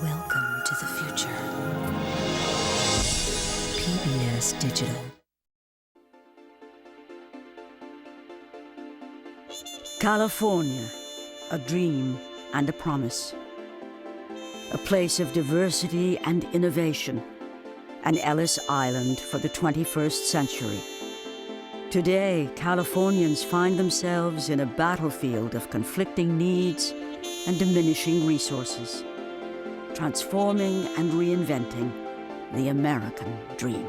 Welcome to the future. PBS Digital. California, a dream and a promise. A place of diversity and innovation. An Ellis Island for the 21st century. Today, Californians find themselves in a battlefield of conflicting needs and diminishing resources, transforming and reinventing the American dream.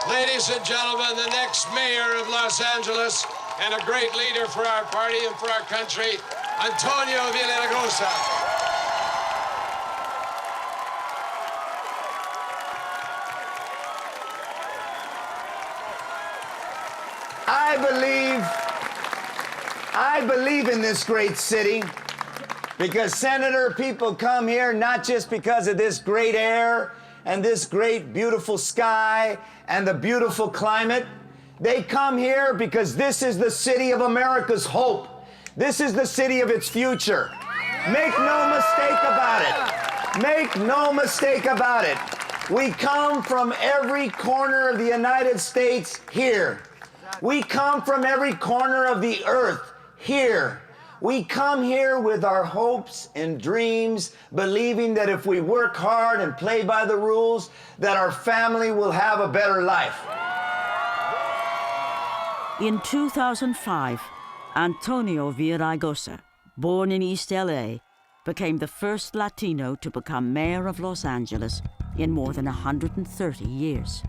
Ladies and gentlemen, the next mayor of Los Angeles and a great leader for our party and for our country, Antonio Villaraigosa. I believe in this great city because, Senator, people come here not just because of this great air and this great beautiful sky and the beautiful climate. They come here because this is the city of America's hope. This is the city of its future. Make no mistake about it. Make no mistake about it. We come from every corner of the United States here. We come from every corner of the earth here. We come here with our hopes and dreams, believing that if we work hard and play by the rules, that our family will have a better life. In 2005, Antonio Villaraigosa, born in East LA, became the first Latino to become mayor of Los Angeles in more than 130 years.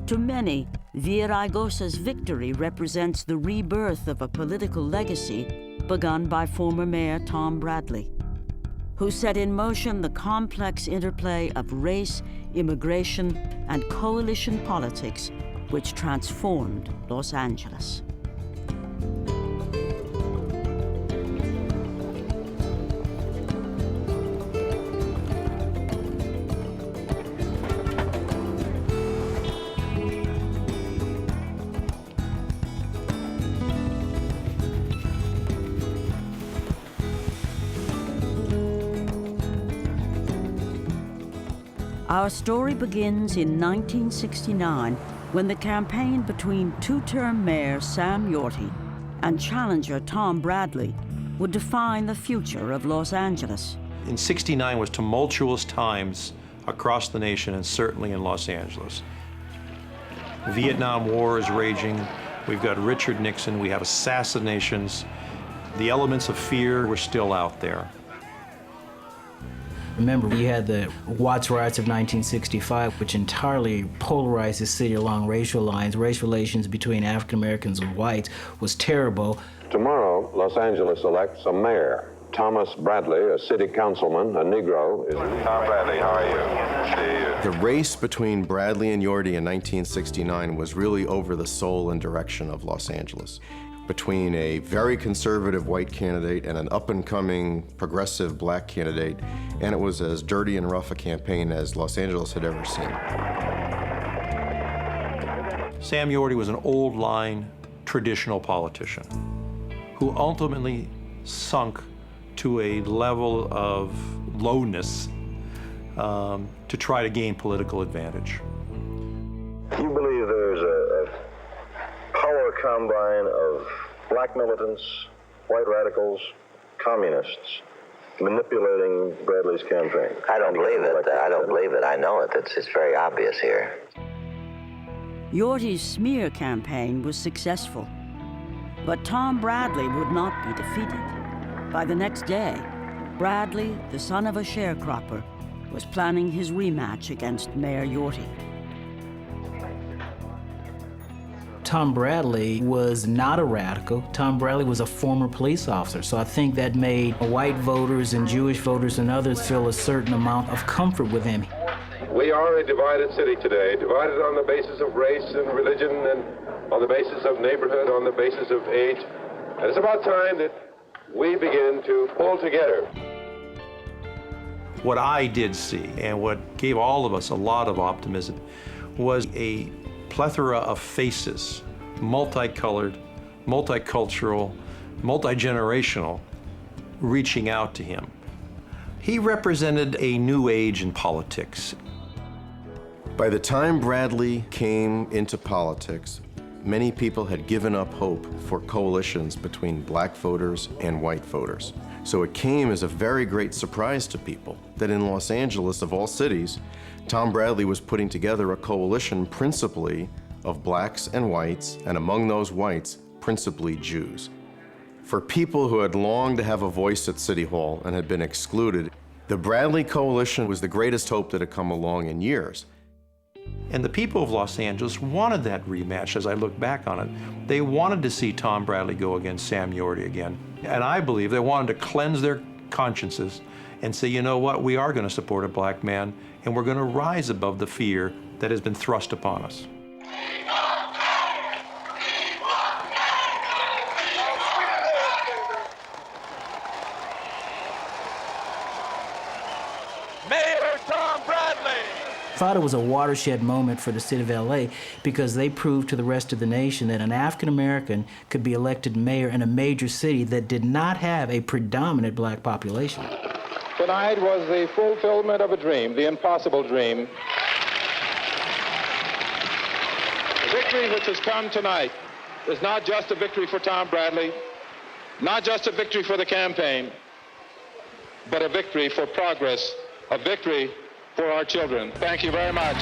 To many, Villaraigosa's victory represents the rebirth of a political legacy begun by former Mayor Tom Bradley, who set in motion the complex interplay of race, immigration, and coalition politics which transformed Los Angeles. Our story begins in 1969 when the campaign between two-term Mayor Sam Yorty and challenger Tom Bradley would define the future of Los Angeles. In '69 was tumultuous times across the nation and certainly in Los Angeles. The Vietnam War is raging. We've got Richard Nixon. We have assassinations. The elements of fear were still out there. Remember, you had the Watts riots of 1965, which entirely polarized the city along racial lines. Race relations between African Americans and whites was terrible. Tomorrow, Los Angeles elects a mayor. Thomas Bradley, a city councilman, a Negro, is... Tom Bradley, how are you? See you. The race between Bradley and Yorty in 1969 was really over the soul and direction of Los Angeles. Between a very conservative white candidate and an up-and-coming progressive black candidate, and it was as dirty and rough a campaign as Los Angeles had ever seen. Sam Yorty was an old-line, traditional politician who ultimately sunk to a level of lowness to try to gain political advantage. You believe there's a power combine of black militants, white radicals, communists manipulating Bradley's campaign? I don't believe it. I don't believe it. I know it. It's very obvious here. Yorty's smear campaign was successful, but Tom Bradley would not be defeated. By the next day, Bradley, the son of a sharecropper, was planning his rematch against Mayor Yorty. Tom Bradley was not a radical. Tom Bradley was a former police officer, so I think that made white voters and Jewish voters and others feel a certain amount of comfort with him. We are a divided city today, divided on the basis of race and religion and on the basis of neighborhood, on the basis of age. And it's about time that we begin to pull together. What I did see, and what gave all of us a lot of optimism, was a plethora of faces, multicolored, multicultural, multi-generational, reaching out to him. He represented a new age in politics. By the time Bradley came into politics, many people had given up hope for coalitions between black voters and white voters. So it came as a very great surprise to people that in Los Angeles, of all cities, Tom Bradley was putting together a coalition principally of blacks and whites, and among those whites, principally Jews. For people who had longed to have a voice at City Hall and had been excluded, the Bradley Coalition was the greatest hope that had come along in years. And the people of Los Angeles wanted that rematch as I look back on it. They wanted to see Tom Bradley go against Sam Yorty again. And I believe they wanted to cleanse their consciences and say, you know what, we are going to support a black man, and we're going to rise above the fear that has been thrust upon us. Mayor Tom Bradley! I thought it was a watershed moment for the city of LA because they proved to the rest of the nation that an African American could be elected mayor in a major city that did not have a predominant black population. Tonight was the fulfillment of a dream, the impossible dream. The victory which has come tonight is not just a victory for Tom Bradley, not just a victory for the campaign, but a victory for progress, a victory for our children. Thank you very much.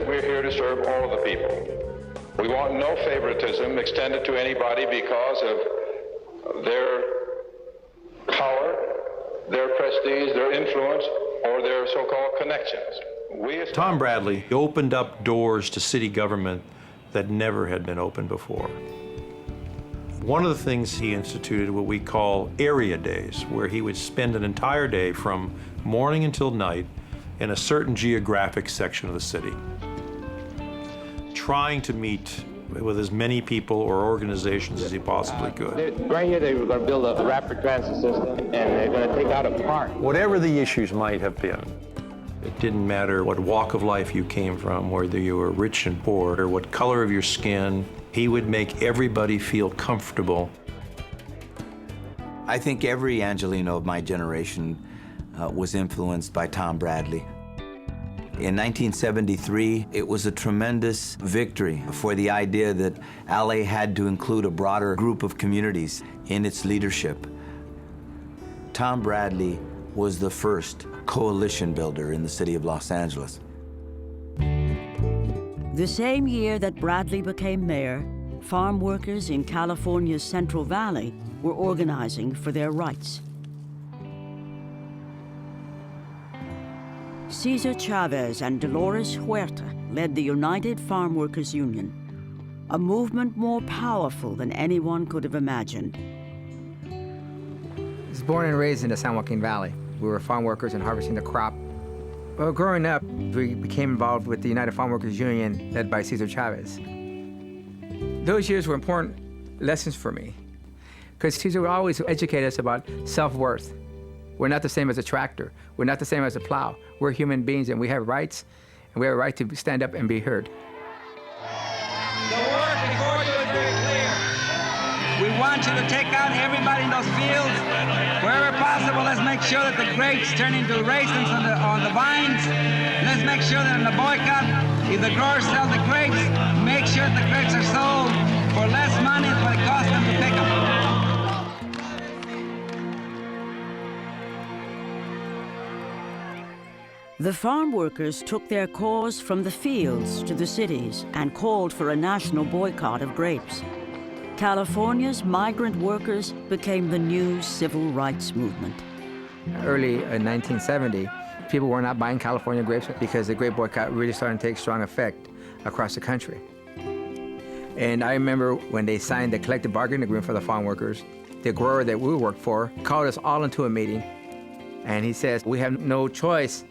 We're here to serve all of the people. We want no favoritism extended to anybody because of their power, their prestige, their influence, or their so-called connections. Tom Bradley opened up doors to city government that never had been opened before. One of the things he instituted what we call area days, where he would spend an entire day from morning until night in a certain geographic section of the city, trying to meet with as many people or organizations as he possibly could. Right here, they were going to build a rapid transit system, and they're going to take out a park. Whatever the issues might have been, it didn't matter what walk of life you came from, whether you were rich and poor, or what color of your skin, he would make everybody feel comfortable. I think every Angelino of my generation was influenced by Tom Bradley. In 1973, it was a tremendous victory for the idea that LA had to include a broader group of communities in its leadership. Tom Bradley was the first coalition builder in the city of Los Angeles. The same year that Bradley became mayor, farm workers in California's Central Valley were organizing for their rights. Cesar Chavez and Dolores Huerta led the United Farm Workers Union, a movement more powerful than anyone could have imagined. I was born and raised in the San Joaquin Valley. We were farm workers and harvesting the crop. Well, growing up, we became involved with the United Farm Workers Union, led by Cesar Chavez. Those years were important lessons for me, because Cesar would always educate us about self-worth. We're not the same as a tractor. We're not the same as a plow. We're human beings, and we have rights, and we have a right to stand up and be heard. The word before you is very clear. We want you to take out everybody in those fields. Wherever possible, let's make sure that the grapes turn into raisins on the vines. Let's make sure that in the boycott, if the growers sell the grapes, make sure that the grapes are sold for less money than what it costs them to pick them. The farm workers took their cause from the fields to the cities and called for a national boycott of grapes. California's migrant workers became the new civil rights movement. Early in 1970, people were not buying California grapes because the grape boycott really started to take strong effect across the country. And I remember when they signed the collective bargaining agreement for the farm workers, the grower that we worked for called us all into a meeting, and he says, we have no choice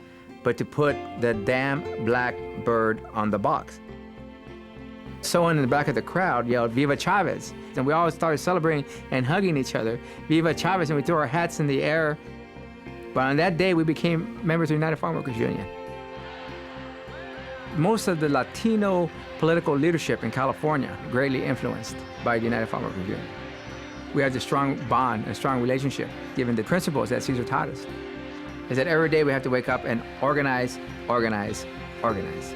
but to put the damn black bird on the box. Someone in the back of the crowd yelled, "Viva Chavez!" And we all started celebrating and hugging each other, "Viva Chavez!" And we threw our hats in the air. But on that day, we became members of the United Farm Workers Union. Most of the Latino political leadership in California greatly influenced by the United Farm Workers Union. We have a strong bond, a strong relationship, given the principles that Cesar taught us. Is that every day we have to wake up and organize, organize, organize.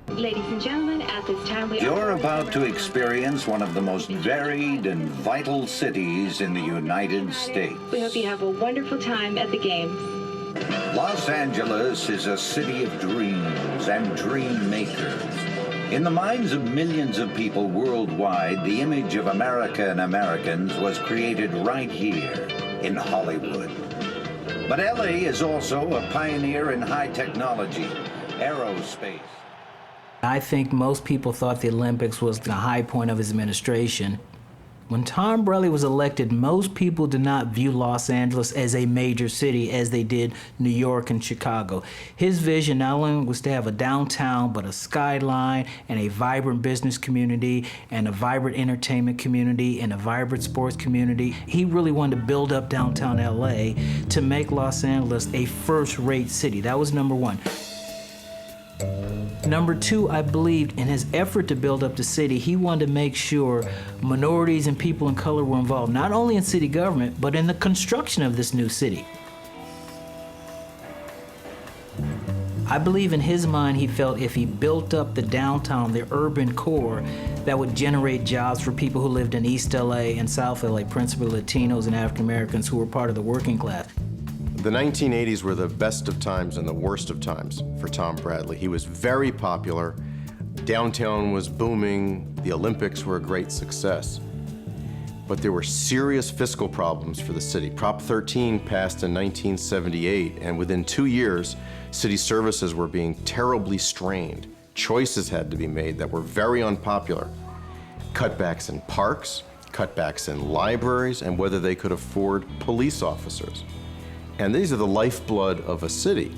Ladies and gentlemen, at this time You're about to experience one of the most varied and vital cities in the United States. We hope you have a wonderful time at the games. Los Angeles is a city of dreams and dream makers. In the minds of millions of people worldwide, the image of America and Americans was created right here in Hollywood. But LA is also a pioneer in high technology, aerospace. I think most people thought the Olympics was the high point of his administration. When Tom Bradley was elected, most people did not view Los Angeles as a major city as they did New York and Chicago. His vision not only was to have a downtown, but a skyline and a vibrant business community and a vibrant entertainment community and a vibrant sports community. He really wanted to build up downtown LA to make Los Angeles a first-rate city. That was number one. Number two, I believed in his effort to build up the city, he wanted to make sure minorities and people of color were involved, not only in city government, but in the construction of this new city. I believe in his mind, he felt if he built up the downtown, the urban core, that would generate jobs for people who lived in East LA and South LA, principally Latinos and African Americans who were part of the working class. The 1980s were the best of times and the worst of times for Tom Bradley. He was very popular. Downtown was booming. The Olympics were a great success. But there were serious fiscal problems for the city. Prop 13 passed in 1978, and within 2 years, city services were being terribly strained. Choices had to be made that were very unpopular. Cutbacks in parks, cutbacks in libraries, and whether they could afford police officers. And these are the lifeblood of a city.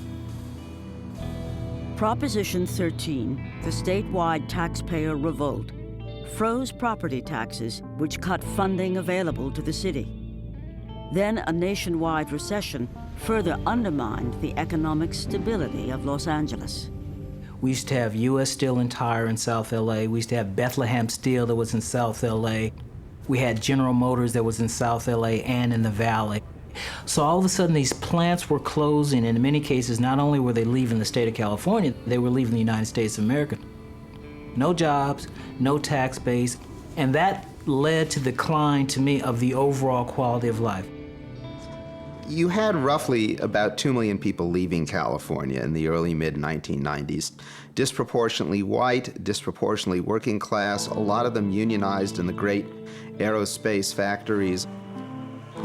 Proposition 13, the statewide taxpayer revolt, froze property taxes, which cut funding available to the city. Then a nationwide recession further undermined the economic stability of Los Angeles. We used to have U.S. Steel and Tire in South LA. We used to have Bethlehem Steel that was in South LA. We had General Motors that was in South LA and in the Valley. So all of a sudden these plants were closing, and in many cases not only were they leaving the state of California, they were leaving the United States of America. No jobs, no tax base, and that led to the decline, to me, of the overall quality of life. You had roughly about 2 million people leaving California in the early mid-1990s. Disproportionately white, disproportionately working class, a lot of them unionized in the great aerospace factories.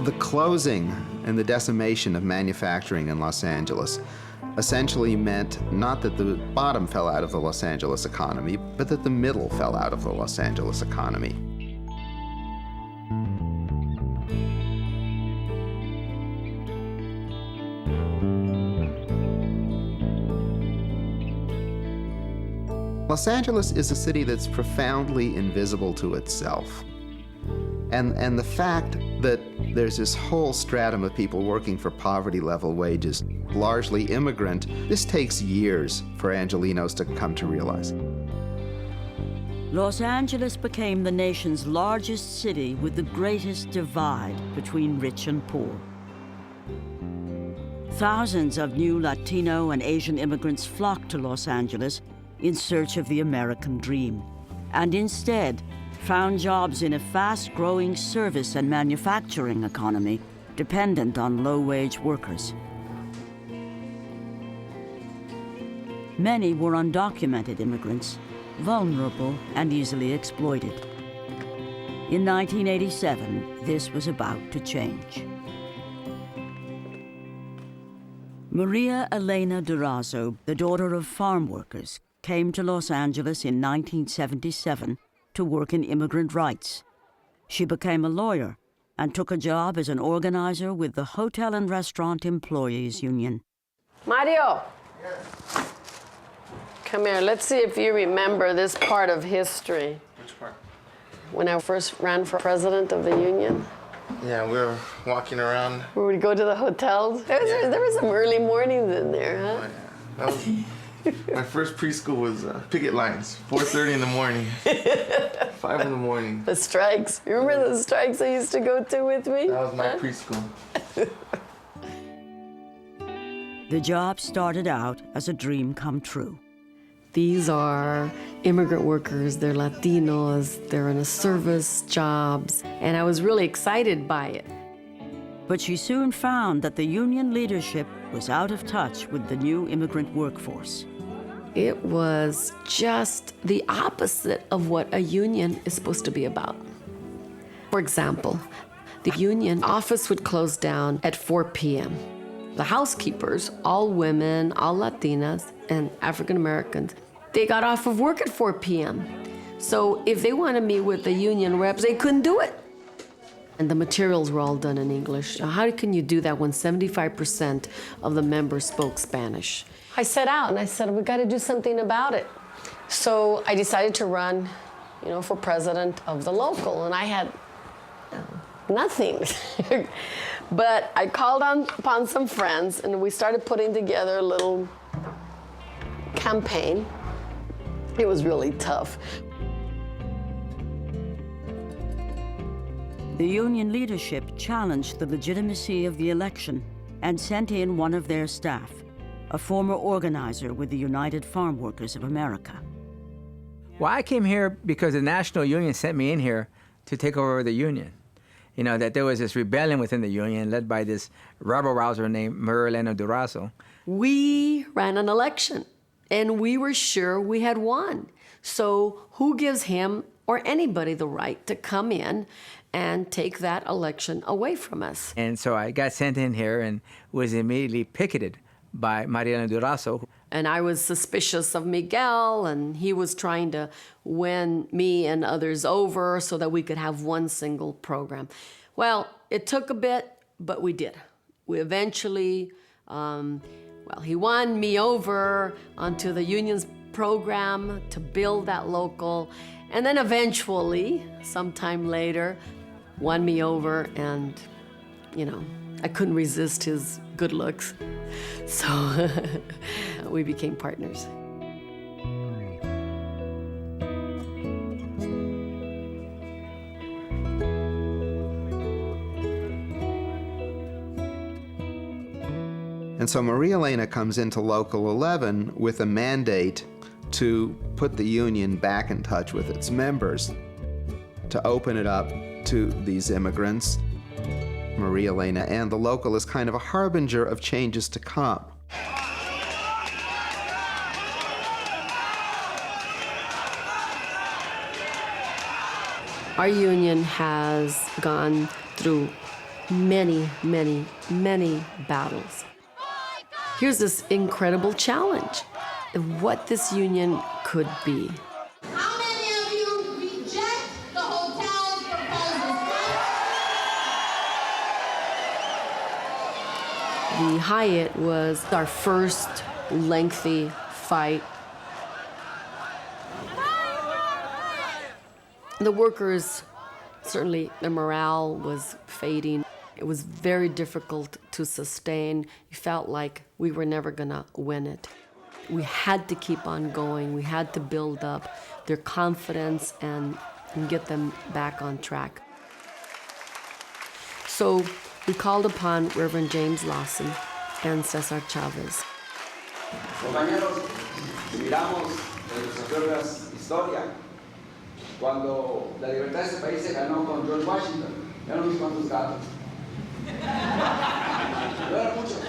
The closing and the decimation of manufacturing in Los Angeles essentially meant not that the bottom fell out of the Los Angeles economy, but that the middle fell out of the Los Angeles economy. Los Angeles is a city that's profoundly invisible to itself. And the fact that there's this whole stratum of people working for poverty-level wages, largely immigrant, this takes years for Angelenos to come to realize. Los Angeles became the nation's largest city with the greatest divide between rich and poor. Thousands of new Latino and Asian immigrants flocked to Los Angeles in search of the American dream, and instead found jobs in a fast-growing service and manufacturing economy dependent on low-wage workers. Many were undocumented immigrants, vulnerable and easily exploited. In 1987, this was about to change. Maria Elena Durazo, the daughter of farm workers, came to Los Angeles in 1977 to work in immigrant rights. She became a lawyer and took a job as an organizer with the Hotel and Restaurant Employees Union. Mario! Come here, let's see if you remember this part of history. Which part? When I first ran for president of the union. Yeah, we were walking around. We would go to the hotels. There was some early mornings in there, huh? Oh, yeah. My first preschool was picket lines, 4:30 in the morning, 5 in the morning. The strikes. You remember the strikes I used to go to with me? That was my preschool. The job started out as a dream come true. These are immigrant workers, they're Latinos, they're in a service jobs, and I was really excited by it. But she soon found that the union leadership was out of touch with the new immigrant workforce. It was just the opposite of what a union is supposed to be about. For example, the union office would close down at 4 p.m. The housekeepers, all women, all Latinas, and African Americans, they got off of work at 4 p.m. So if they wanted to meet with the union reps, they couldn't do it. And the materials were all done in English. How can you do that when 75% of the members spoke Spanish? I set out and I said, we got to do something about it. So I decided to run, for president of the local, and I had nothing. But I called upon some friends, and we started putting together a little campaign. It was really tough. The union leadership challenged the legitimacy of the election and sent in one of their staff, a former organizer with the United Farm Workers of America. Well, I came here because the National Union sent me in here to take over the union. That there was this rebellion within the union led by this rabble-rouser named Elena Durazo. We ran an election, and we were sure we had won. So who gives him or anybody the right to come in and take that election away from us? And so I got sent in here and was immediately picketed by Mariana Durazo. And I was suspicious of Miguel, and he was trying to win me and others over so that we could have one single program. Well, it took a bit, but we did. We eventually, he won me over onto the union's program to build that local, and then eventually, sometime later, won me over, and, I couldn't resist his good looks. So we became partners. And so Maria Elena comes into Local 11 with a mandate to put the union back in touch with its members, to open it up to these immigrants. Maria Elena and the local is kind of a harbinger of changes to come. Our union has gone through many, many, many battles. Here's this incredible challenge of what this union could be. How many of you reject the hotel's proposals? The Hyatt was our first lengthy fight. The workers, certainly their morale was fading. It was very difficult to sustain. You felt like we were never gonna win it. We had to keep on going. We had to build up their confidence and get them back on track. So we called upon Reverend James Lawson and Cesar Chavez. Compañeros, si miramos en nuestras propias historias, cuando la libertad de este país se ganó con George Washington, eran unos cuantos gatos. No eran muchos.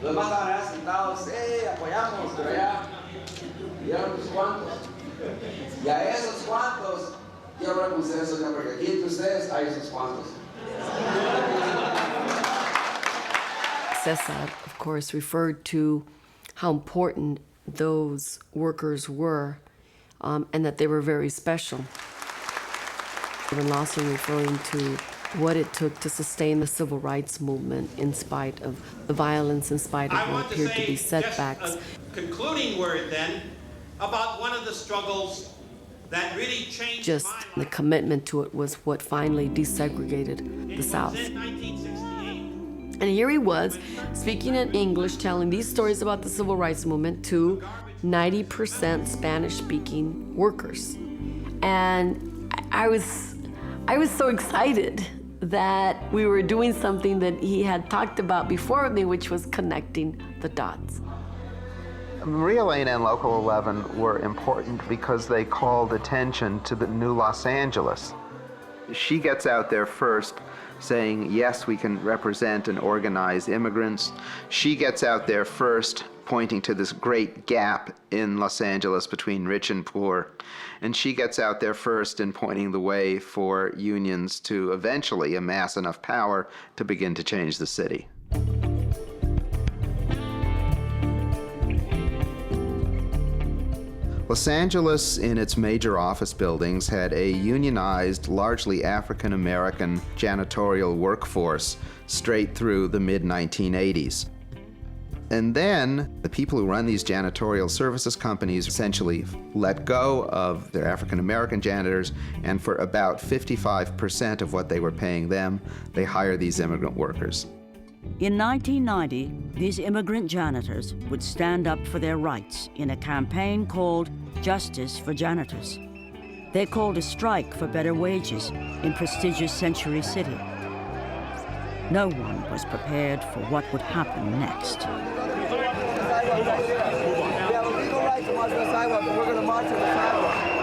Los demás estaban allá sentados, apoyamos, pero allá eran unos cuantos. Y a esos cuantos, quiero hablar con ustedes, porque aquí entre ustedes hay esos cuantos. Cesar, of course, referred to how important those workers were and that they were very special. And Lawson referring to what it took to sustain the civil rights movement in spite of the violence, in spite of what appeared to be setbacks. Just a concluding word then about one of the struggles that really changed Just the commitment to it was what finally desegregated the South. And here he was, speaking in English, telling these stories about the civil rights movement to 90% Spanish-speaking workers. And I was so excited that we were doing something that he had talked about before with me, which was connecting the dots. Maria Elena and Local 11 were important because they called attention to the new Los Angeles. She gets out there first saying, yes, we can represent and organize immigrants. She gets out there first pointing to this great gap in Los Angeles between rich and poor. And she gets out there first in pointing the way for unions to eventually amass enough power to begin to change the city. Los Angeles, in its major office buildings, had a unionized, largely African-American janitorial workforce straight through the mid-1980s. And then the people who run these janitorial services companies essentially let go of their African-American janitors, and for about 55% of what they were paying them, they hired these immigrant workers. In 1990, these immigrant janitors would stand up for their rights in a campaign called Justice for Janitors. They called a strike for better wages in prestigious Century City. No one was prepared for what would happen next. We have a legal right to march on the sidewalk, and we're going to march on the sidewalk.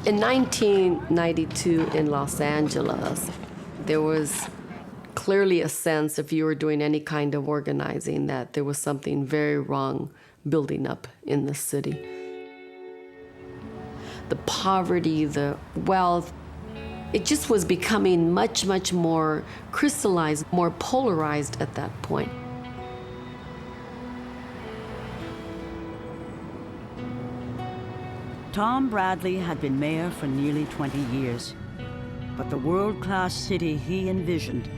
In 1992 in Los Angeles, there was clearly a sense, if you were doing any kind of organizing, that there was something very wrong building up in the city. The poverty, the wealth, it just was becoming much, much more crystallized, more polarized at that point. Tom Bradley had been mayor for nearly 20 years, but the world-class city he envisioned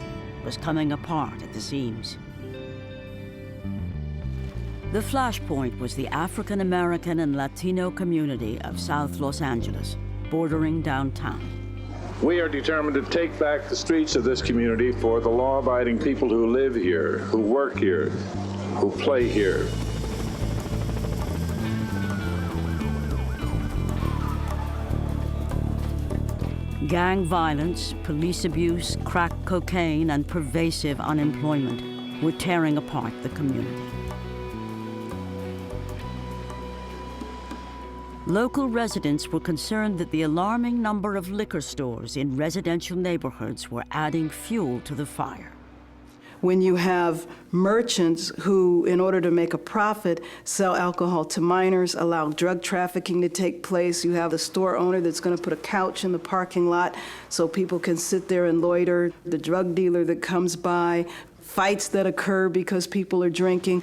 was coming apart at the seams. The flashpoint was the African-American and Latino community of South Los Angeles, bordering downtown. We are determined to take back the streets of this community for the law-abiding people who live here, who work here, who play here. Gang violence, police abuse, crack cocaine, and pervasive unemployment were tearing apart the community. Local residents were concerned that the alarming number of liquor stores in residential neighborhoods were adding fuel to the fire. When you have merchants who, in order to make a profit, sell alcohol to minors, allow drug trafficking to take place, you have the store owner that's going to put a couch in the parking lot so people can sit there and loiter, the drug dealer that comes by, fights that occur because people are drinking.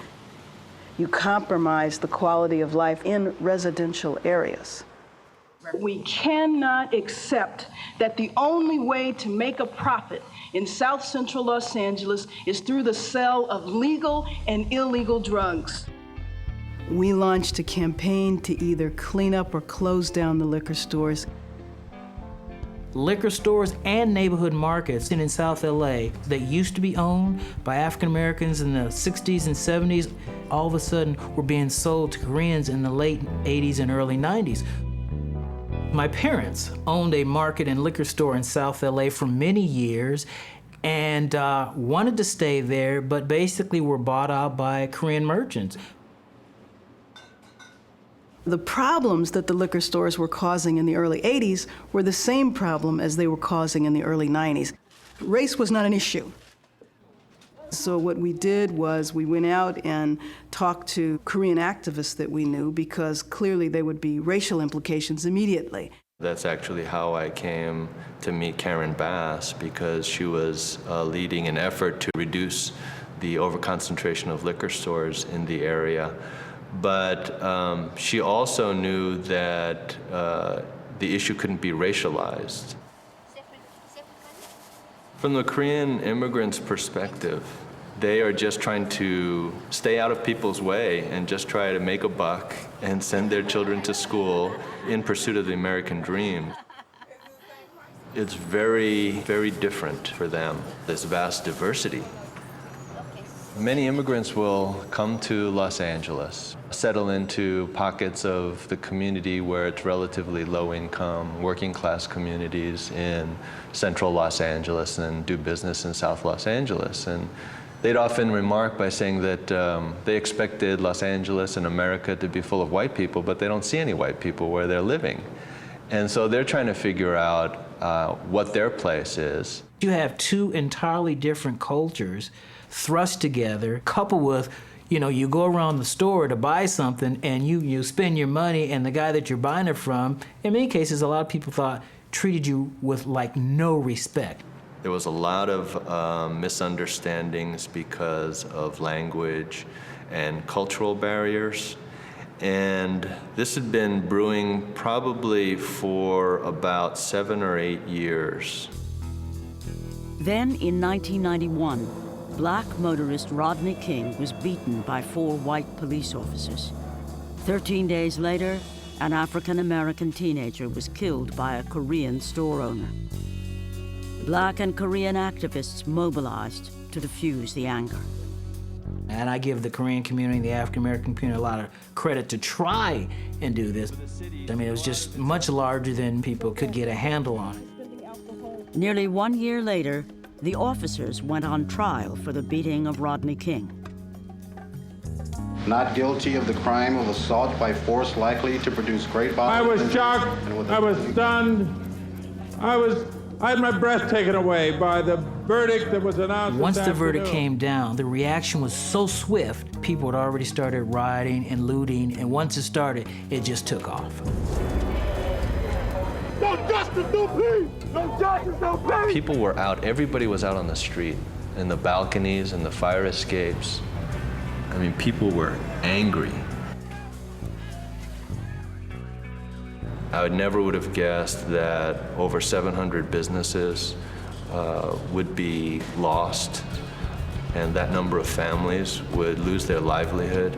You compromise the quality of life in residential areas. We cannot accept that the only way to make a profit in South Central Los Angeles is through the sale of legal and illegal drugs. We launched a campaign to either clean up or close down the liquor stores. Liquor stores and neighborhood markets in South LA that used to be owned by African Americans in the 60s and 70s, all of a sudden were being sold to Koreans in the late 80s and early 90s. My parents owned a market and liquor store in South LA for many years and wanted to stay there, but basically were bought out by Korean merchants. The problems that the liquor stores were causing in the early 80s were the same problem as they were causing in the early 90s. Race was not an issue. So what we did was we went out and talked to Korean activists that we knew, because clearly there would be racial implications immediately. That's actually how I came to meet Karen Bass, because she was leading an effort to reduce the overconcentration of liquor stores in the area. But she also knew that the issue couldn't be racialized. From the Korean immigrants' perspective, they are just trying to stay out of people's way and just try to make a buck and send their children to school in pursuit of the American dream. It's very, very different for them, this vast diversity. Many immigrants will come to Los Angeles, settle into pockets of the community where it's relatively low income, working class communities in central Los Angeles, and do business in South Los Angeles. And they'd often remark by saying that they expected Los Angeles and America to be full of white people, but they don't see any white people where they're living. And so they're trying to figure out what their place is. You have two entirely different cultures thrust together, coupled with, you go around the store to buy something and you spend your money, and the guy that you're buying it from, in many cases, a lot of people thought, treated you with like no respect. There was a lot of misunderstandings because of language and cultural barriers. And this had been brewing probably for about 7 or 8 years. Then in 1991, black motorist Rodney King was beaten by 4 white police officers. 13 days later, an African-American teenager was killed by a Korean store owner. Black and Korean activists mobilized to diffuse the anger. And I give the Korean community, the African-American community, a lot of credit to try and do this. I mean, it was just much larger than people could get a handle on it. Nearly 1 year later, the officers went on trial for the beating of Rodney King. Not guilty of the crime of assault by force likely to produce great bodily I was injury. shocked, I was stunned, I had my breath taken away by the verdict that was announced. Once the verdict came down, the reaction was so swift, people had already started rioting and looting, and once it started, it just took off. No justice, no peace! No justice, no peace! People were out, everybody was out on the street, in the balconies and the fire escapes. I mean, people were angry. I never would have guessed that over 700 businesses would be lost, and that number of families would lose their livelihood.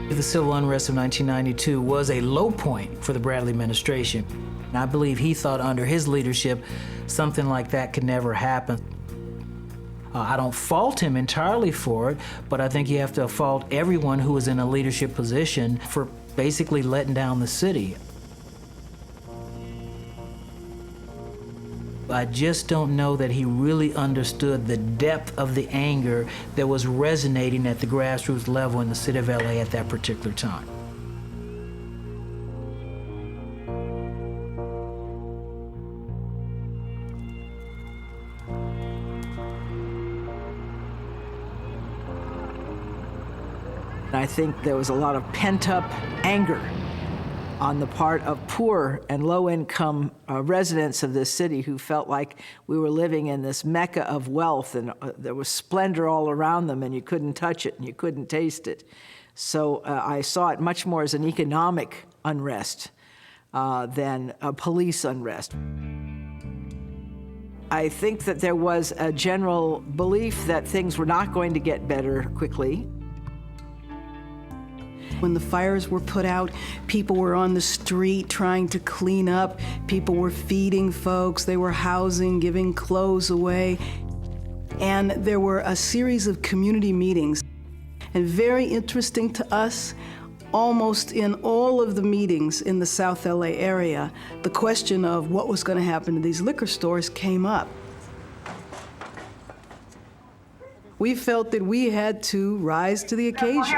The civil unrest of 1992 was a low point for the Bradley administration. And I believe he thought under his leadership, something like that could never happen. I don't fault him entirely for it, but I think you have to fault everyone who was in a leadership position for basically letting down the city. I just don't know that he really understood the depth of the anger that was resonating at the grassroots level in the city of LA at that particular time. I think there was a lot of pent-up anger on the part of poor and low-income residents of this city who felt like we were living in this mecca of wealth, and there was splendor all around them, and you couldn't touch it and you couldn't taste it. So I saw it much more as an economic unrest than a police unrest. I think that there was a general belief that things were not going to get better quickly. When the fires were put out, people were on the street trying to clean up. People were feeding folks. They were housing, giving clothes away. And there were a series of community meetings. And very interesting to us, Almost in all of the meetings in the South LA area, the question of what was going to happen to these liquor stores came up. We felt that we had to rise to the occasion.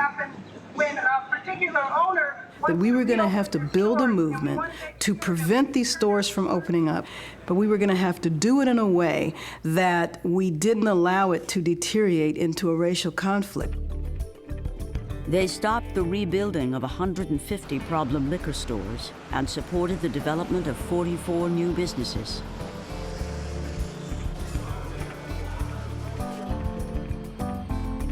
When a particular owner that we were going to have to build a movement to prevent these stores from opening up, but we were going to have to do it in a way that we didn't allow it to deteriorate into a racial conflict. They stopped the rebuilding of 150 problem liquor stores and supported the development of 44 new businesses.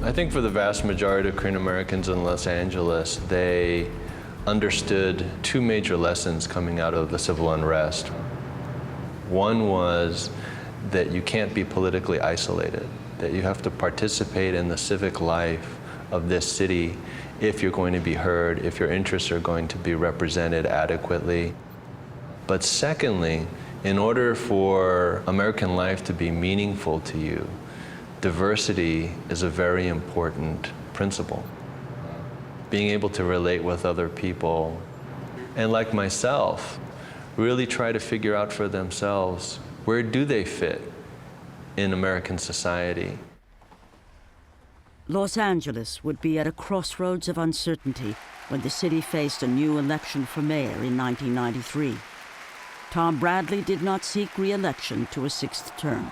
I think for the vast majority of Korean Americans in Los Angeles, they understood two major lessons coming out of the civil unrest. One was that you can't be politically isolated, that you have to participate in the civic life of this city if you're going to be heard, if your interests are going to be represented adequately. But secondly, in order for American life to be meaningful to you, diversity is a very important principle. Being able to relate with other people, and like myself, really try to figure out for themselves, where do they fit in American society? Los Angeles would be at a crossroads of uncertainty when the city faced a new election for mayor in 1993. Tom Bradley did not seek re-election to a sixth term.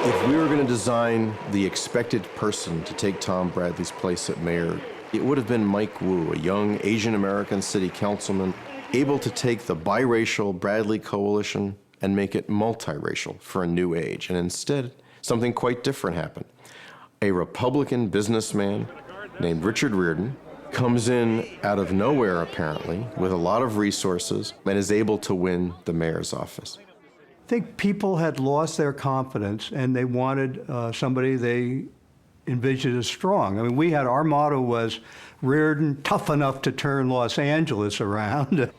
If we were going to design the expected person to take Tom Bradley's place at mayor, it would have been Mike Wu, a young Asian-American city councilman, able to take the biracial Bradley coalition and make it multiracial for a new age. And instead, something quite different happened. A Republican businessman named Richard Riordan comes in out of nowhere, apparently, with a lot of resources, and is able to win the mayor's office. I think people had lost their confidence, and they wanted somebody they envisioned as strong. I mean, our motto was, Riordan, tough enough to turn Los Angeles around. It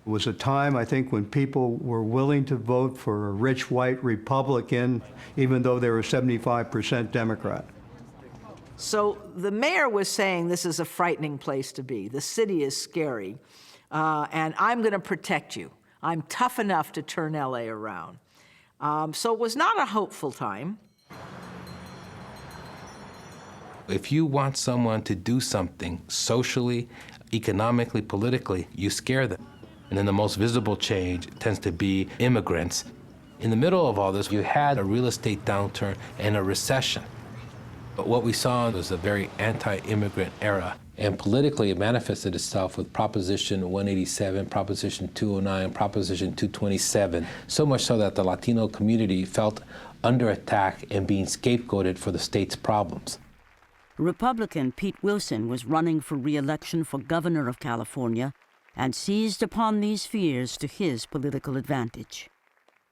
was a time, I think, when people were willing to vote for a rich white Republican, even though they were 75% Democrat. So the mayor was saying this is a frightening place to be. The city is scary, and I'm going to protect you. I'm tough enough to turn LA around. So it was not a hopeful time. If you want someone to do something socially, economically, politically, you scare them. And then the most visible change tends to be immigrants. In the middle of all this, you had a real estate downturn and a recession. But what we saw was a very anti-immigrant era. And politically, it manifested itself with Proposition 187, Proposition 209, Proposition 227, so much so that the Latino community felt under attack and being scapegoated for the state's problems. Republican Pete Wilson was running for re-election for governor of California and seized upon these fears to his political advantage.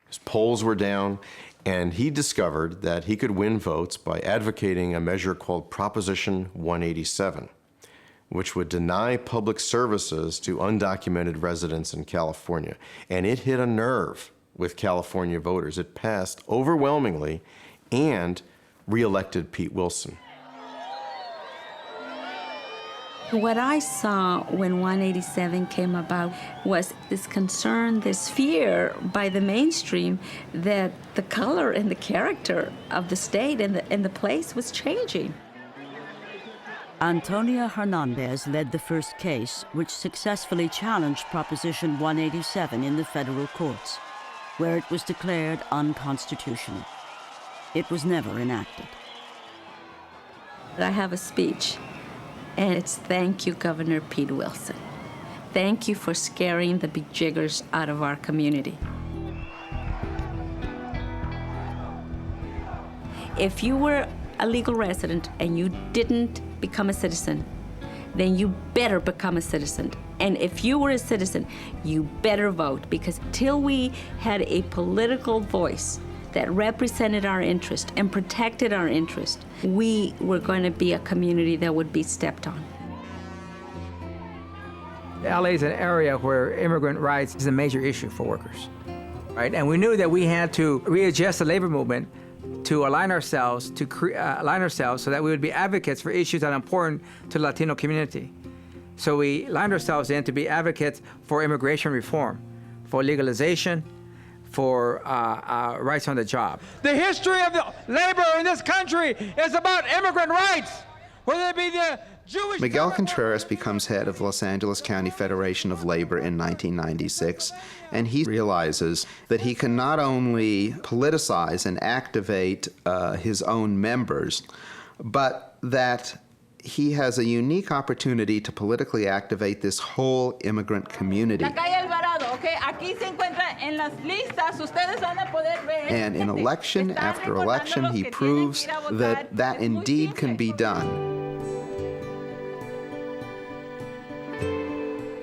His polls were down, and he discovered that he could win votes by advocating a measure called Proposition 187, which would deny public services to undocumented residents in California. And it hit a nerve with California voters. It passed overwhelmingly and re-elected Pete Wilson. What I saw when 187 came about was this concern, this fear by the mainstream that the color and the character of the state and the place was changing. Antonio Hernandez led the first case, which successfully challenged Proposition 187 in the federal courts, where it was declared unconstitutional. It was never enacted. I have a speech. And it's thank you, Governor Pete Wilson. Thank you for scaring the bejiggers out of our community. If you were a legal resident and you didn't become a citizen, then you better become a citizen. And if you were a citizen, you better vote, because till we had a political voice that represented our interest and protected our interest, we were going to be a community that would be stepped on. LA is an area where immigrant rights is a major issue for workers, right? And we knew that we had to readjust the labor movement to align ourselves so that we would be advocates for issues that are important to the Latino community. So we lined ourselves in to be advocates for immigration reform, for legalization, for rights on the job. The history of the labor in this country is about immigrant rights, whether it be the Jewish... Miguel Contreras becomes head of Los Angeles County Federation of Labor in 1996, and he realizes that he can not only politicize and activate his own members, but that he has a unique opportunity to politically activate this whole immigrant community. And in election after election, he proves that that indeed can be done.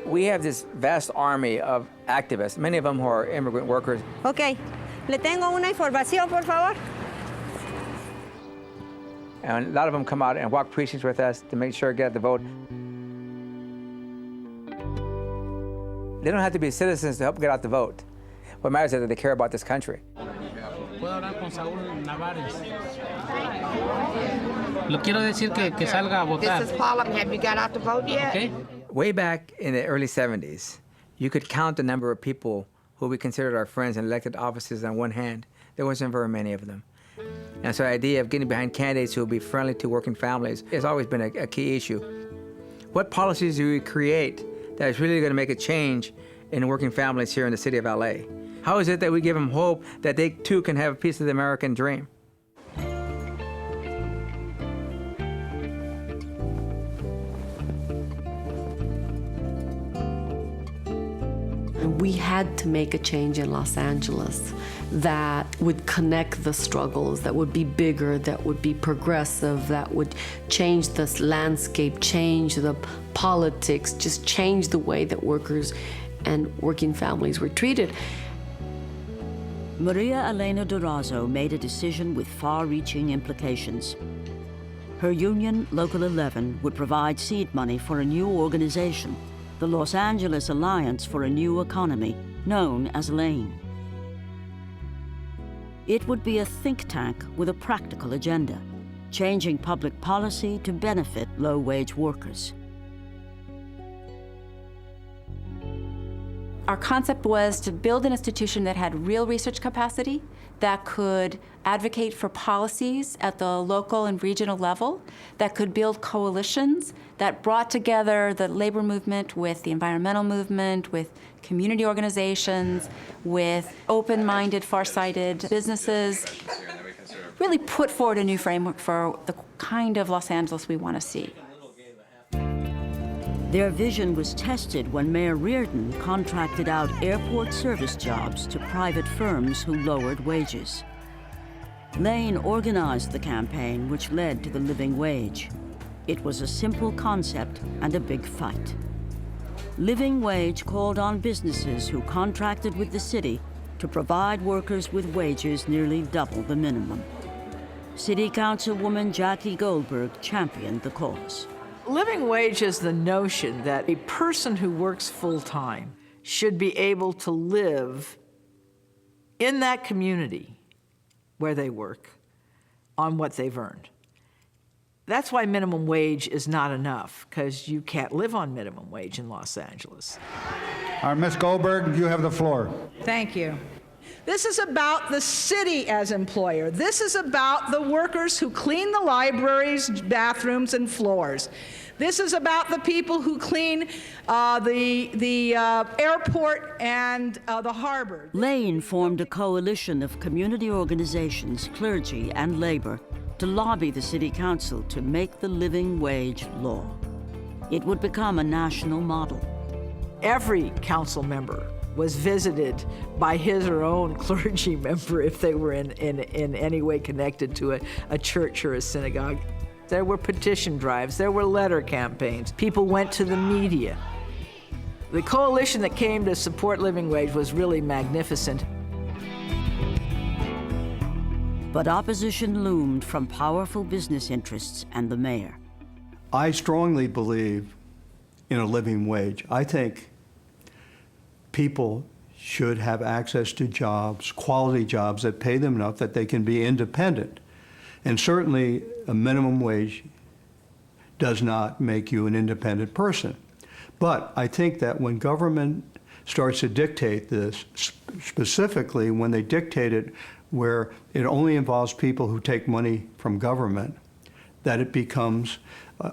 We have this vast army of activists, many of them who are immigrant workers. Okay, le tengo una información, por favor. And a lot of them come out and walk precincts with us to make sure to get out the vote. They don't have to be citizens to help get out the vote. What matters is that they care about this country. This is Paula. Have you got out the vote yet? Okay. Way back in the early 70s, you could count the number of people who we considered our friends in elected offices on one hand. There wasn't very many of them. And so the idea of getting behind candidates who will be friendly to working families has always been a key issue. What policies do we create that is really going to make a change in working families here in the city of LA? How is it that we give them hope that they too can have a piece of the American dream? We had to make a change in Los Angeles that would connect the struggles, that would be bigger, that would be progressive, that would change this landscape, change the politics, just change the way that workers and working families were treated. Maria Elena Durazo made a decision with far-reaching implications. Her union, Local 11, would provide seed money for a new organization, the Los Angeles Alliance for a New Economy, known as LANE. It would be a think tank with a practical agenda, changing public policy to benefit low-wage workers. Our concept was to build an institution that had real research capacity, that could advocate for policies at the local and regional level, that could build coalitions, that brought together the labor movement with the environmental movement, with community organizations, with open-minded, far-sighted businesses, really put forward a new framework for the kind of Los Angeles we want to see. Their vision was tested when Mayor Reardon contracted out airport service jobs to private firms who lowered wages. LANE organized the campaign, which led to the living wage. It was a simple concept and a big fight. Living wage called on businesses who contracted with the city to provide workers with wages nearly double the minimum. City Councilwoman Jackie Goldberg championed the cause. Living wage is the notion that a person who works full-time should be able to live in that community where they work on what they've earned. That's why minimum wage is not enough, because you can't live on minimum wage in Los Angeles. Ms. Goldberg, you have the floor. Thank you. This is about the city as employer. This is about the workers who clean the libraries, bathrooms, and floors. This is about the people who clean the airport and the harbor. LANE formed a coalition of community organizations, clergy, and labor to lobby the city council to make the living wage law. It would become a national model. Every council member was visited by his or own clergy member if they were in any way connected to a church or a synagogue. There were petition drives, there were letter campaigns. People went to the media. The coalition that came to support living wage was really magnificent. But opposition loomed from powerful business interests and the mayor. I strongly believe in a living wage. I think people should have access to jobs, quality jobs that pay them enough that they can be independent. And certainly a minimum wage does not make you an independent person. But I think that when government starts to dictate this, specifically when they dictate it where it only involves people who take money from government, that it becomes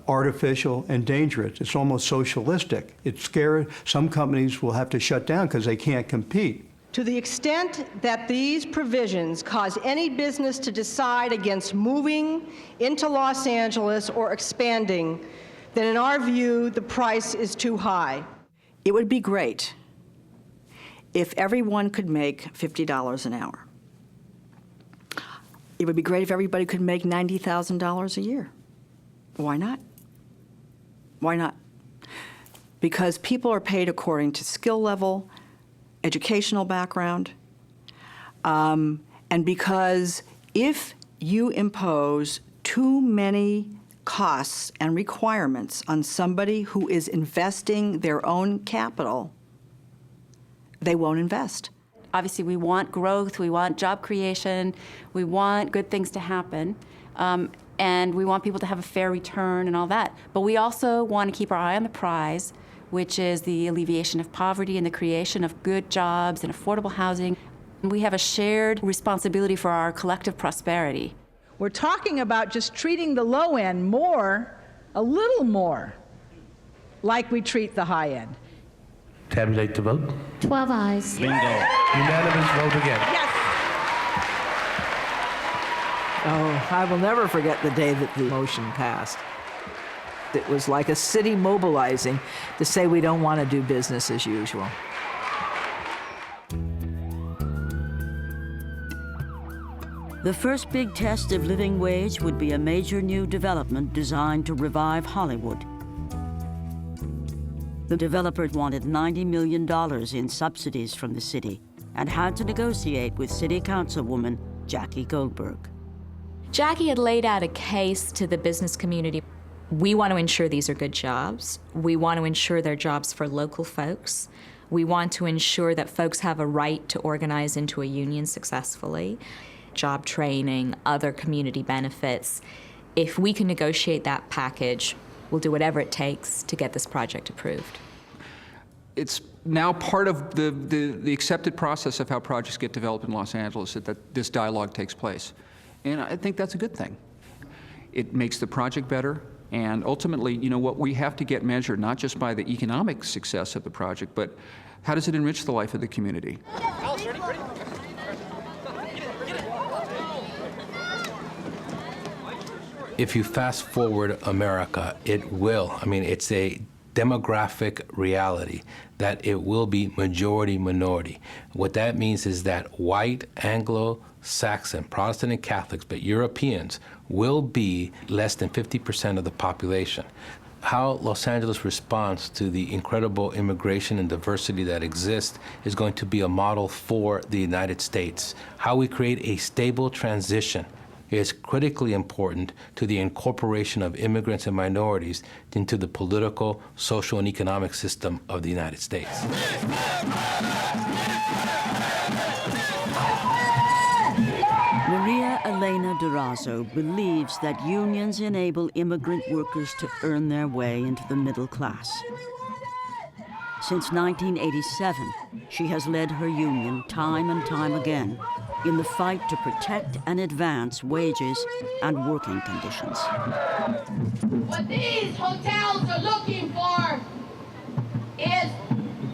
artificial and dangerous. It's almost socialistic. It's scary. Some companies will have to shut down because they can't compete. To the extent that these provisions cause any business to decide against moving into Los Angeles or expanding, then in our view, the price is too high. It would be great if everyone could make $50 an hour. It would be great if everybody could make $90,000 a year. Why not? Why not? Because people are paid according to skill level, educational background, and because if you impose too many costs and requirements on somebody who is investing their own capital, they won't invest. Obviously, we want growth, we want job creation, we want good things to happen, and we want people to have a fair return and all that. But we also want to keep our eye on the prize, which is the alleviation of poverty and the creation of good jobs and affordable housing. We have a shared responsibility for our collective prosperity. We're talking about just treating the low end more, a little more, like we treat the high end. Tabulate the vote. 12 ayes. Bingo. Unanimous vote again. Yes. Oh, I will never forget the day that the motion passed. It was like a city mobilizing to say we don't want to do business as usual. The first big test of living wage would be a major new development designed to revive Hollywood. The developer wanted $90 million in subsidies from the city and had to negotiate with City Councilwoman Jackie Goldberg. Jackie had laid out a case to the business community. We want to ensure these are good jobs. We want to ensure they're jobs for local folks. We want to ensure that folks have a right to organize into a union successfully. Job training, other community benefits. If we can negotiate that package, we'll do whatever it takes to get this project approved. It's now part of the accepted process of how projects get developed in Los Angeles that this dialogue takes place. And I think that's a good thing. It makes the project better, and ultimately, you know, what we have to get measured not just by the economic success of the project, but how does it enrich the life of the community? If you fast forward America, it will. I mean, it's a demographic reality that it will be majority minority. What that means is that white, Anglo-Saxon, Protestant and Catholics, but Europeans will be less than 50% of the population. How Los Angeles responds to the incredible immigration and diversity that exists is going to be a model for the United States. How we create a stable transition is critically important to the incorporation of immigrants and minorities into the political, social, and economic system of the United States. Maria Elena Durazo believes that unions enable immigrant workers to earn their way into the middle class. Since 1987, she has led her union time and time again in the fight to protect and advance wages and working conditions. What these hotels are looking for is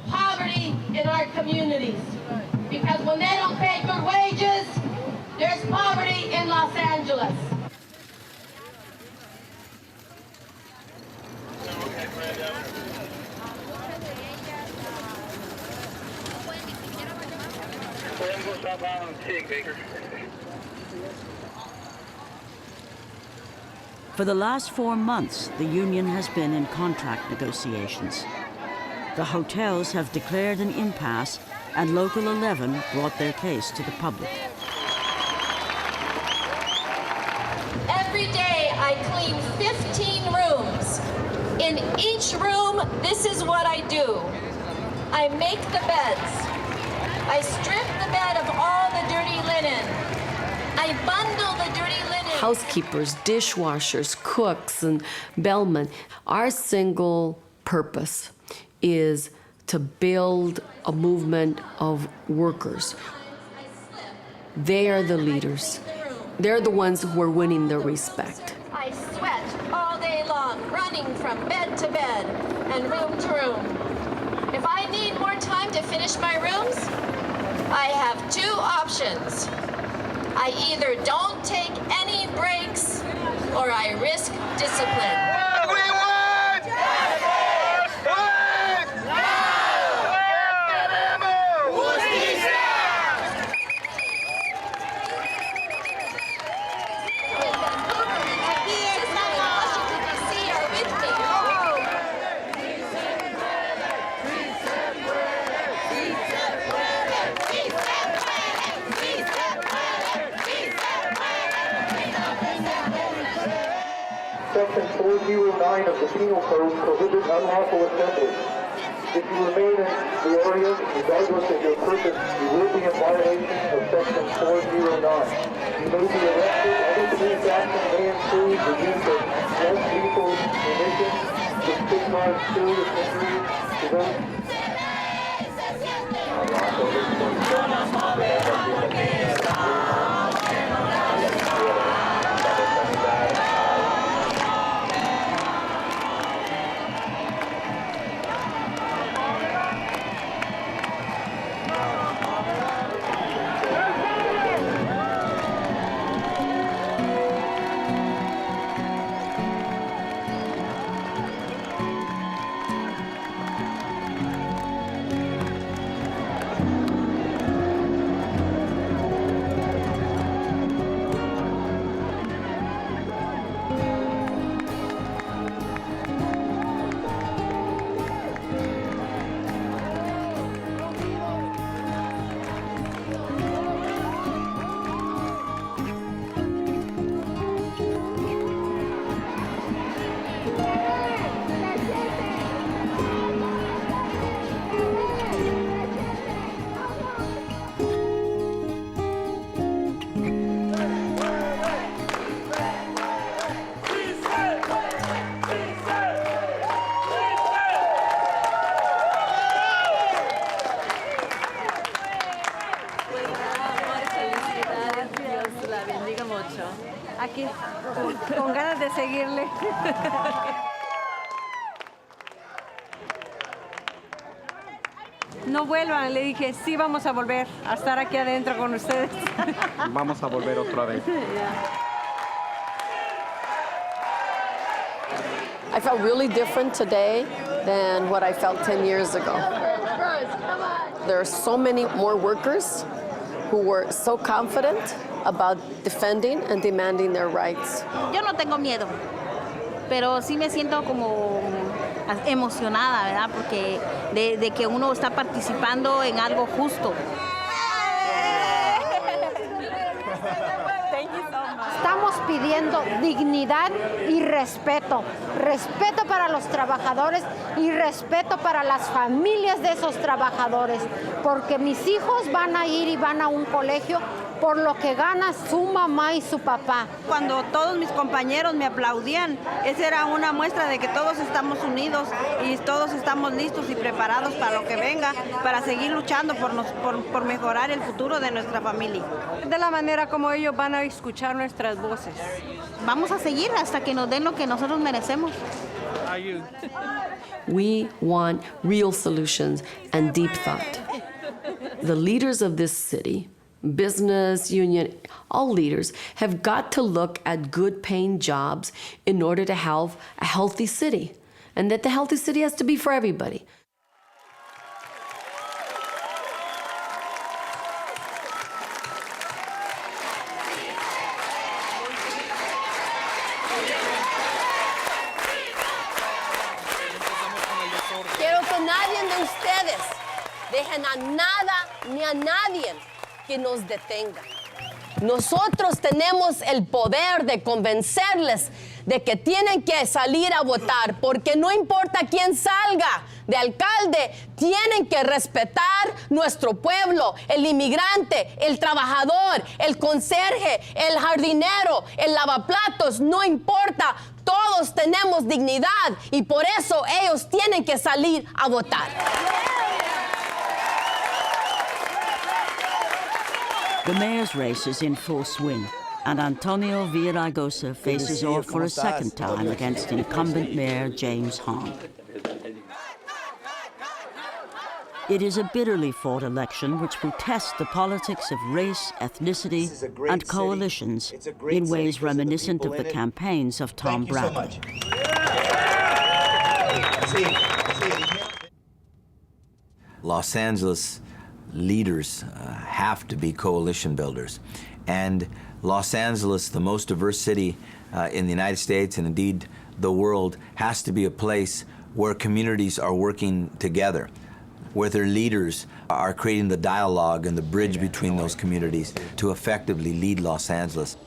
poverty in our communities. Because when they don't pay good wages, there's poverty in Los Angeles. For the last 4 months, the union has been in contract negotiations. The hotels have declared an impasse, and Local 11 brought their case to the public. Every day I clean 15 rooms. In each room, this is what I do. I make the beds. housekeepers, dishwashers, cooks, and bellmen. Our single purpose is to build a movement of workers. They are the leaders. They're the ones who are winning their respect. I sweat all day long, running from bed to bed and room to room. If I need more time to finish my rooms, I have two options. I either don't take any breaks or I risk discipline. Section 409 of the Penal Code prohibits unlawful assembly. If you remain in the area, regardless of your purpose, you will be in violation of Section 409. You may be arrested. Other police action may include the use of less lethal munitions, which could cause serious injury to those. Aquí, con ganas de seguirle. No vuelvan, le dije, sí vamos a volver a estar aquí adentro con ustedes. Vamos a volver otra vez. I felt really different today than what I felt 10 years ago. There are so many more workers who were so confident about defending and demanding their rights. Yo no tengo miedo, pero sí me siento como emocionada, ¿verdad? Porque de que uno está participando en algo justo. Estamos pidiendo dignidad y respeto. Respeto para los trabajadores y respeto para las familias de esos trabajadores. Porque mis hijos van a ir y van a un colegio por lo que gana su mamá y su papá. Cuando todos mis compañeros me aplaudían, esa era una muestra de que todos estamos unidos y todos estamos listos y preparados para lo que venga, para seguir luchando por mejorar el futuro de nuestra familia. De la manera como ellos van a escuchar nuestras voces. Vamos a seguir hasta que nos den lo que nosotros merecemos. We want real solutions and deep thought. The leaders of this city, business, union, all leaders have got to look at good paying jobs in order to have a healthy city, and that the healthy city has to be for everybody. Quiero que nadie de ustedes dejen a nada ni a nadie que nos detenga. Nosotros tenemos el poder de convencerles de que tienen que salir a votar, porque no importa quién salga de alcalde, tienen que respetar nuestro pueblo, el inmigrante, el trabajador, el conserje, el jardinero, el lavaplatos, no importa, todos tenemos dignidad y por eso ellos tienen que salir a votar. The mayor's race is in full swing, and Antonio Villaraigosa faces off for a second time against incumbent Mayor James Hahn. It is a bitterly fought election which will test the politics of race, ethnicity, and coalitions in ways reminiscent of the campaigns of Tom Bradley. Los Angeles leaders have to be coalition builders. And Los Angeles, the most diverse city in the United States and indeed the world, has to be a place where communities are working together, where their leaders are creating the dialogue and the bridge between those communities to effectively lead Los Angeles.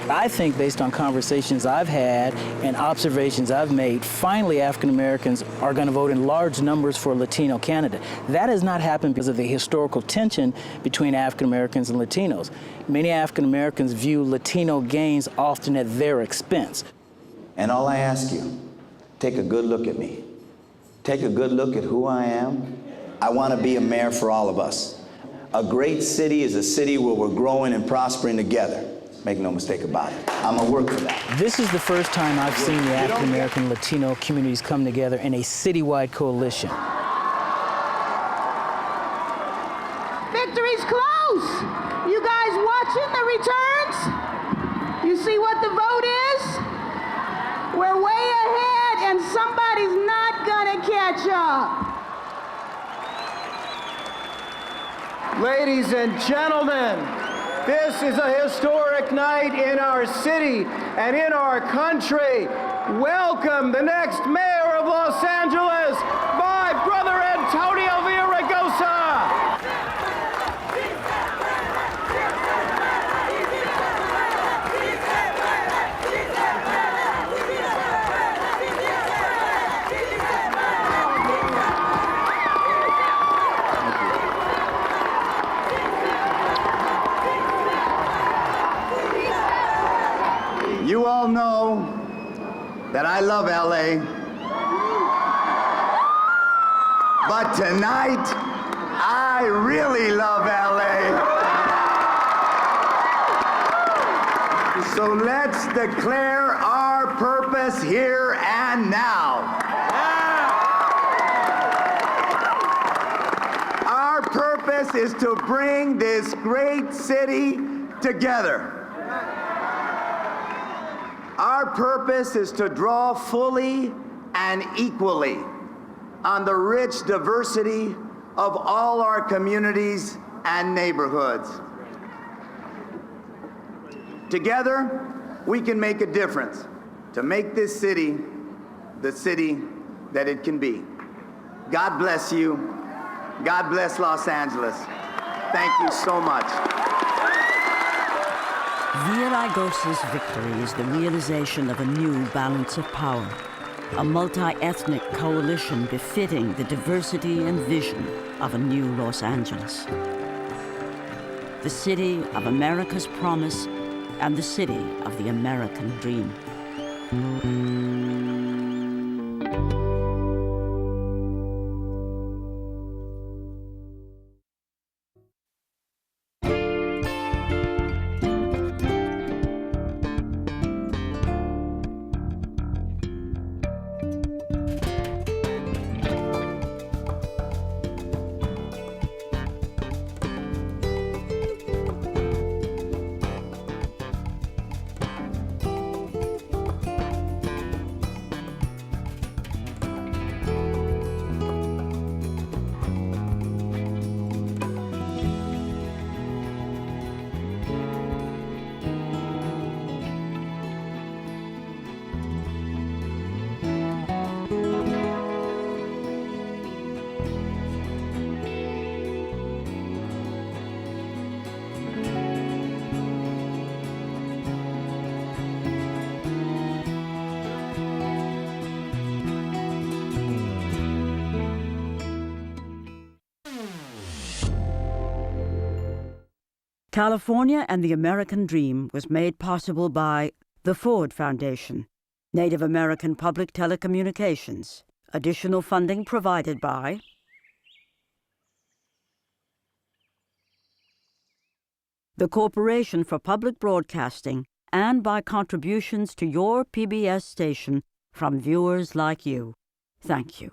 I think, based on conversations I've had and observations I've made, finally African Americans are going to vote in large numbers for a Latino candidate. That has not happened because of the historical tension between African Americans and Latinos. Many African Americans view Latino gains often at their expense. And all I ask you, take a good look at me. Take a good look at who I am. I want to be a mayor for all of us. A great city is a city where we're growing and prospering together. Make no mistake about it. I'm gonna work for that. This is the first time I've seen the African American Latino communities come together in a citywide coalition. Victory's close. You guys watching the returns? You see what the vote is? We're way ahead and somebody's not gonna catch up. Ladies and gentlemen, this is a historic night in our city and in our country. Welcome the next mayor of Los Angeles, my brother Antonio Villaraigosa. You all know that I love LA. But tonight, I really love LA. So let's declare our purpose here and now. Our purpose is to bring this great city together. Our purpose is to draw fully and equally on the rich diversity of all our communities and neighborhoods. Together, we can make a difference to make this city the city that it can be. God bless you. God bless Los Angeles. Thank you so much. Villaraigosa's victory is the realization of a new balance of power, a multi-ethnic coalition befitting the diversity and vision of a new Los Angeles. The city of America's promise and the city of the American dream. California and the American Dream was made possible by the Ford Foundation, Native American Public Telecommunications. Additional funding provided by the Corporation for Public Broadcasting and by contributions to your PBS station from viewers like you. Thank you.